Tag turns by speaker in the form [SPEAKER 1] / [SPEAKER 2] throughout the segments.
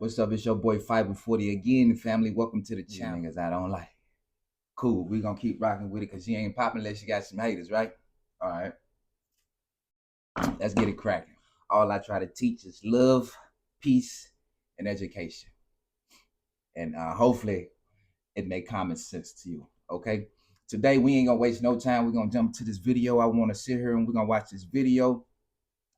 [SPEAKER 1] What's up? It's your boy Fiber 40 again, family. Welcome to the channel. Niggas I don't like. Cool. We gonna keep rocking with it because you ain't popping unless you got some haters, right? All right. Let's get it cracking. All I try to teach is love, peace, and education. And hopefully it make common sense to you. Okay. Today we ain't gonna waste no time. We're gonna jump to this video. I want to sit here and we're gonna watch this video.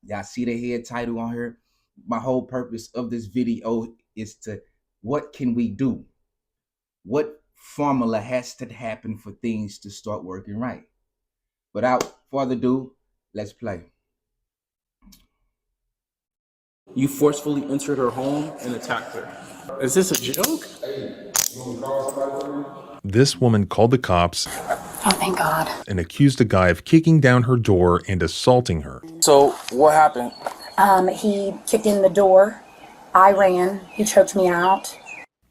[SPEAKER 1] Y'all see the head title on here. My whole purpose of this video is to, what can we do? What formula has to happen for things to start working right? Without further ado, let's play.
[SPEAKER 2] You forcefully entered her home and attacked her. Is this a joke?
[SPEAKER 3] This woman called the cops.
[SPEAKER 4] Oh, thank God.
[SPEAKER 3] And accused a guy of kicking down her door and assaulting her.
[SPEAKER 2] So what happened?
[SPEAKER 4] He kicked in the door. I ran. He choked me out.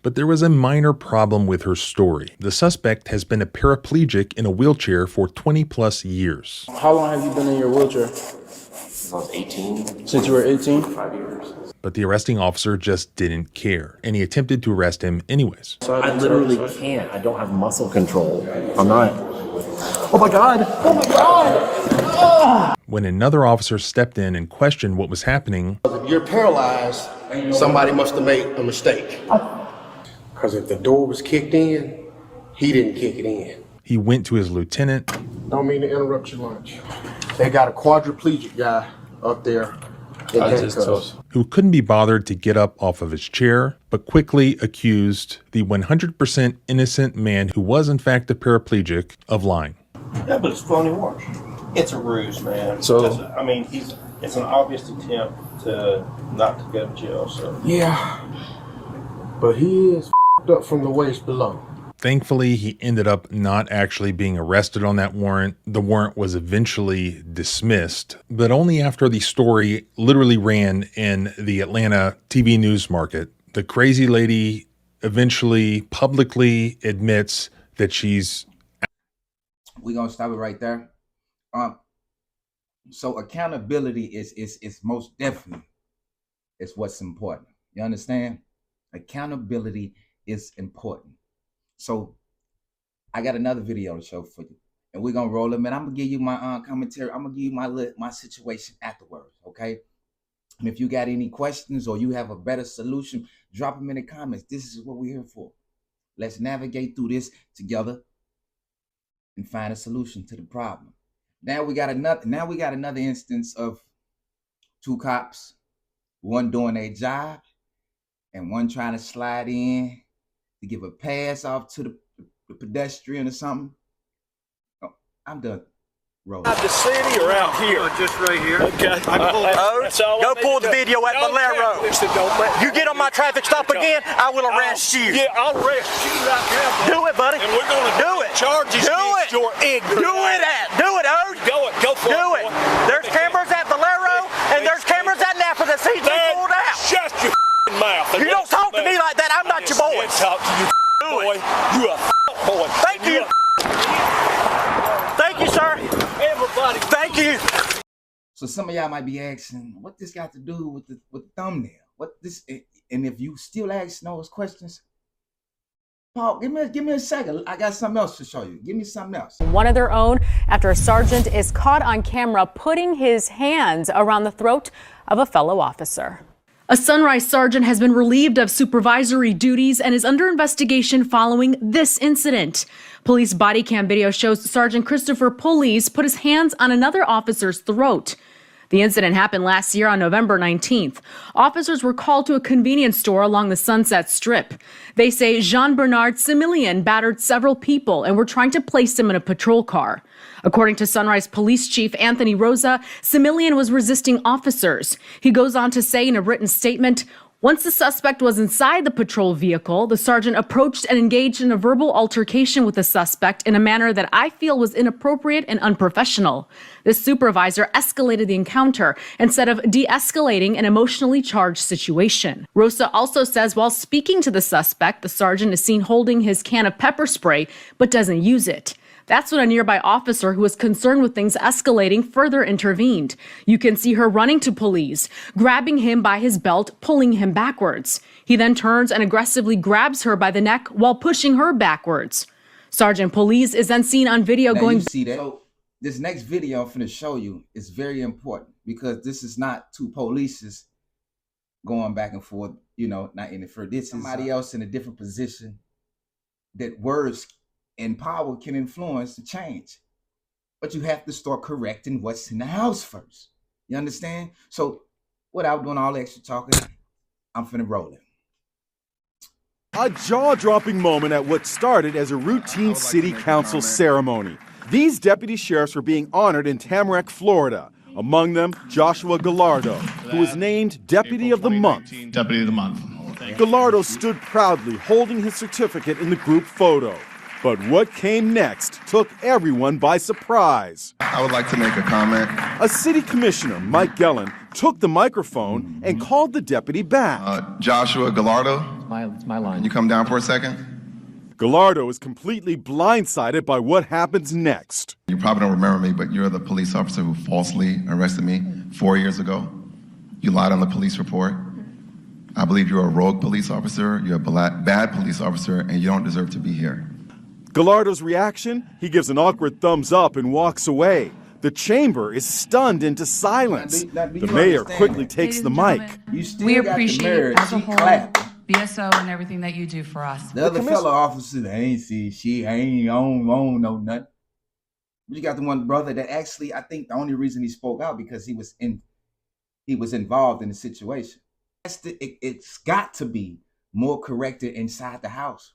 [SPEAKER 3] But there was a minor problem with her story. The suspect has been a paraplegic in a wheelchair for 20 plus years.
[SPEAKER 2] How long have you been in your wheelchair?
[SPEAKER 5] Since I was 18.
[SPEAKER 2] Since you were 18?
[SPEAKER 5] 5 years.
[SPEAKER 3] But the arresting officer just didn't care, and he attempted to arrest him anyways.
[SPEAKER 5] I literally can't. I don't have muscle control. I'm not. Oh my God! Oh my God!
[SPEAKER 3] When another officer stepped in and questioned what was happening,
[SPEAKER 6] if you're paralyzed, somebody must have made a mistake. Because if the door was kicked in, he didn't kick it in.
[SPEAKER 3] he went to his lieutenant.
[SPEAKER 6] Don't mean to interrupt your lunch. They got a quadriplegic guy up there in handcuffs.
[SPEAKER 3] Who couldn't be bothered to get up off of his chair, but quickly accused the 100% innocent man who was in fact a paraplegic of lying.
[SPEAKER 7] Yeah, but it's phony wash. It's a ruse, man.
[SPEAKER 2] So,
[SPEAKER 7] I mean, it's an obvious attempt to not to go to jail. So
[SPEAKER 6] Yeah, but he is f***ed up from the waist below.
[SPEAKER 3] Thankfully, he ended up not actually being arrested on that warrant. The warrant was eventually dismissed, but only after the story literally ran in the Atlanta TV news market. The crazy lady eventually publicly admits that she's...
[SPEAKER 1] We're going to stop it right there. So accountability is most definitely is what's important. You understand? Accountability is important. So I got another video to show for you, and we're gonna roll them. And I'm gonna give you my commentary. I'm gonna give you my situation afterwards, okay? And if you got any questions or you have a better solution, drop them in the comments. This is what we're here for. Let's navigate through this together and find a solution to the problem. Now we got another instance of two cops, one doing their job and one trying to slide in to give a pass off to the pedestrian or something. Oh, I'm done. Roll.
[SPEAKER 8] Out the city or out here? Just right here. Okay.
[SPEAKER 9] Go pull the video at Valero. You get on my traffic stop again, I will arrest you.
[SPEAKER 8] Yeah, I'll arrest you right now.
[SPEAKER 9] Do it, buddy.
[SPEAKER 8] And we're gonna
[SPEAKER 9] do it.
[SPEAKER 8] Charges against your ignorance.
[SPEAKER 9] Do it, Ode.
[SPEAKER 8] Go for it.
[SPEAKER 9] Do it. There's cameras at Valero and there's cameras at Napa that sees me pulled out.
[SPEAKER 8] Shut your mouth.
[SPEAKER 9] You don't talk to me like that. I'm not your boy.
[SPEAKER 8] Talk to you, boy. You a boy.
[SPEAKER 9] Thank you. Thank you, sir.
[SPEAKER 8] Everybody.
[SPEAKER 9] Thank you.
[SPEAKER 1] So some of y'all might be asking, what this got to do with the thumbnail? What this? And if you still asking those questions, Paul, give me a second. I got something else to show you. Give me something else.
[SPEAKER 10] One of their own after a sergeant is caught on camera putting his hands around the throat of a fellow officer.
[SPEAKER 11] A Sunrise sergeant has been relieved of supervisory duties and is under investigation following this incident. Police body cam video shows Sergeant Christopher Pulleys put his hands on another officer's throat. The incident happened last year on November 19th. Officers were called to a convenience store along the Sunset Strip. They say Jean-Bernard Similian battered several people and were trying to place him in a patrol car. According to Sunrise Police Chief Anthony Rosa, Similian was resisting officers. He goes on to say in a written statement, once the suspect was inside the patrol vehicle, the sergeant approached and engaged in a verbal altercation with the suspect in a manner that I feel was inappropriate and unprofessional. This supervisor escalated the encounter instead of de-escalating an emotionally charged situation. Rosa also says while speaking to the suspect, the sergeant is seen holding his can of pepper spray but doesn't use it. That's when a nearby officer who was concerned with things escalating further intervened. You can see her running to police, grabbing him by his belt, pulling him backwards. He then turns and aggressively grabs her by the neck while pushing her backwards. Sergeant Police is then seen on video
[SPEAKER 1] Now
[SPEAKER 11] going.
[SPEAKER 1] You see that? So this next video I'm finna show you is very important because this is not two polices going back and forth, you know, not in the first. This is somebody else in a different position that words and power can influence the change. But you have to start correcting what's in the house first. You understand? So without doing all the extra talking, I'm finna roll it.
[SPEAKER 12] A jaw-dropping moment at what started as a routine city council ceremony. These deputy sheriffs were being honored in Tamarack, Florida. Among them, Joshua Gallardo, who was named Deputy of the Month.
[SPEAKER 13] Deputy of the Month.
[SPEAKER 12] Gallardo stood proudly holding his certificate in the group photo. But what came next took everyone by surprise.
[SPEAKER 13] I would like to make a comment.
[SPEAKER 12] A city commissioner, Mike Gellin, took the microphone and called the deputy back.
[SPEAKER 13] Joshua Gallardo.
[SPEAKER 5] It's my line.
[SPEAKER 13] Can you come down for a second?
[SPEAKER 12] Gallardo is completely blindsided by what happens next.
[SPEAKER 13] You probably don't remember me, but you're the police officer who falsely arrested me 4 years ago. You lied on the police report. I believe you're a rogue police officer, you're a bad police officer, and you don't deserve to be here.
[SPEAKER 12] Gallardo's reaction? He gives an awkward thumbs up and walks away. The chamber is stunned into silence. The mayor quickly takes the mic.
[SPEAKER 14] We appreciate as a whole BSO and everything that you do for us.
[SPEAKER 1] The other fellow officer, they ain't see shit, I don't know nothing. You got the one brother that actually, I think the only reason he spoke out because he was involved in the situation. It's got to be more corrected inside the house.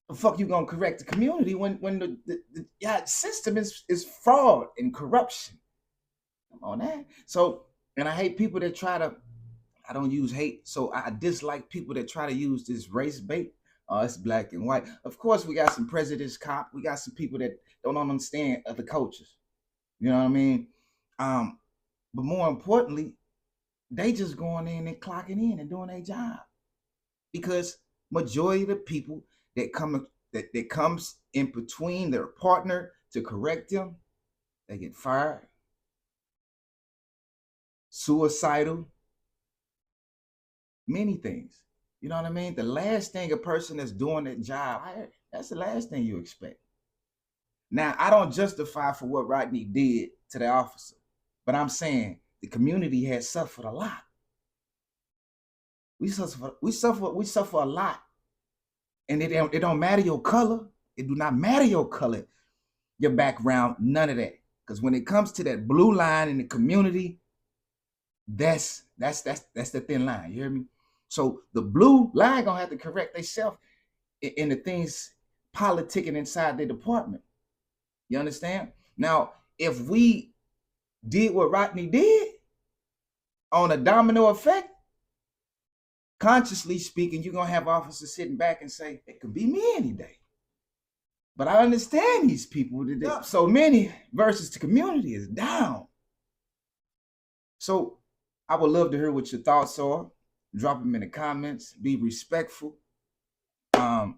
[SPEAKER 1] The fuck you gonna correct the community when the system is fraud and corruption? Come on, man. So, and I hate people that try to. I don't use hate, so I dislike people that try to use this race bait. Oh, it's black and white. Of course, we got some prejudice cop. We got some people that don't understand other cultures. You know what I mean? But more importantly, they just going in and clocking in and doing their job. Because majority of the people that comes in between their partner to correct them, they get fired, suicidal, many things. You know what I mean? The last thing a person that's doing that job, that's the last thing you expect. Now, I don't justify for what Rodney did to the officer, but I'm saying the community has suffered a lot. We suffer a lot. And it don't matter your color. It do not matter your color, your background, none of that. Because when it comes to that blue line in the community, that's the thin line. You hear me? So the blue line gonna have to correct themselves in the things politicking inside their department. You understand? Now, if we did what Rodney did on a domino effect, consciously speaking, you're gonna have officers sitting back and say, it could be me any day. But I understand these people today. So many versus the community is down. So I would love to hear what your thoughts are. Drop them in the comments. Be respectful. And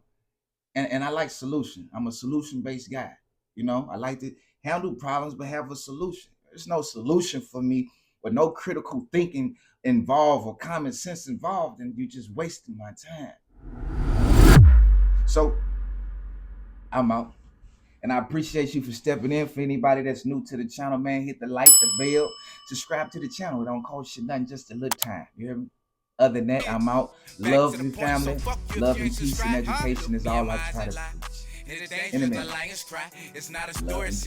[SPEAKER 1] I like solution. I'm a solution-based guy. You know, I like to handle problems, but have a solution. There's no solution for me with no critical thinking involved or common sense involved, and you're just wasting my time. So I'm out. And I appreciate you for stepping in. For anybody that's new to the channel, man, hit the like, the bell, subscribe to the channel. It don't cost you nothing, just a little time. You hear me? Other than that, I'm out. Love and family, love and peace and education is all I try to preach. In a minute. Love and peace.